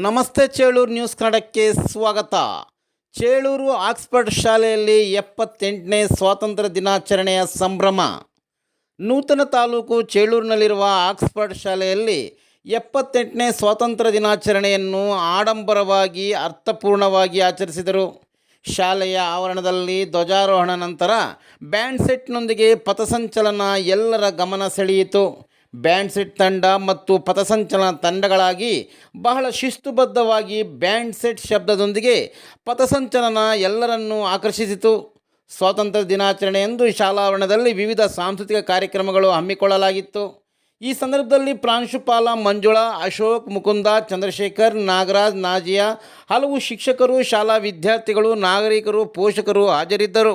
ನಮಸ್ತೆ ಚೇಳೂರು ನ್ಯೂಸ್ ಕನ್ನಡಕ್ಕೆ ಸ್ವಾಗತ. ಚೇಳೂರು ಆಕ್ಸ್ಫರ್ಡ್ ಶಾಲೆಯಲ್ಲಿ 78ನೇ ಸ್ವಾತಂತ್ರ್ಯ ದಿನಾಚರಣೆಯ ಸಂಭ್ರಮ. ನೂತನ ತಾಲೂಕು ಚೇಳೂರಿನಲ್ಲಿರುವ ಆಕ್ಸ್ಫರ್ಡ್ ಶಾಲೆಯಲ್ಲಿ 78ನೇ ಸ್ವಾತಂತ್ರ್ಯ ದಿನಾಚರಣೆಯನ್ನು ಆಡಂಬರವಾಗಿ ಅರ್ಥಪೂರ್ಣವಾಗಿ ಆಚರಿಸಿದರು. ಶಾಲೆಯ ಆವರಣದಲ್ಲಿ ಧ್ವಜಾರೋಹಣ ನಂತರ ಬ್ಯಾಂಡ್ ಸೆಟ್ನೊಂದಿಗೆ ಪಥಸಂಚಲನ ಎಲ್ಲರ ಗಮನ ಸೆಳೆಯಿತು. ಬ್ಯಾಂಡ್ ಸೆಟ್ ತಂಡ ಮತ್ತು ಪಥಸಂಚಲನ ತಂಡಗಳಾಗಿ ಬಹಳ ಶಿಸ್ತುಬದ್ಧವಾಗಿ ಬ್ಯಾಂಡ್ ಸೆಟ್ ಶಬ್ದದೊಂದಿಗೆ ಪಥಸಂಚಲನ ಎಲ್ಲರನ್ನೂ ಆಕರ್ಷಿಸಿತು. ಸ್ವಾತಂತ್ರ್ಯ ದಿನಾಚರಣೆಯಂದು ಶಾಲಾವರಣದಲ್ಲಿ ವಿವಿಧ ಸಾಂಸ್ಕೃತಿಕ ಕಾರ್ಯಕ್ರಮಗಳು ಹಮ್ಮಿಕೊಳ್ಳಲಾಗಿತ್ತು. ಈ ಸಂದರ್ಭದಲ್ಲಿ ಪ್ರಾಂಶುಪಾಲ ಮಂಜುಳಾ, ಅಶೋಕ್, ಮುಕುಂದ, ಚಂದ್ರಶೇಖರ್, ನಾಗರಾಜ್, ನಾಜಿಯಾ, ಹಲವು ಶಿಕ್ಷಕರು, ಶಾಲಾ ವಿದ್ಯಾರ್ಥಿಗಳು, ನಾಗರಿಕರು, ಪೋಷಕರು ಹಾಜರಿದ್ದರು.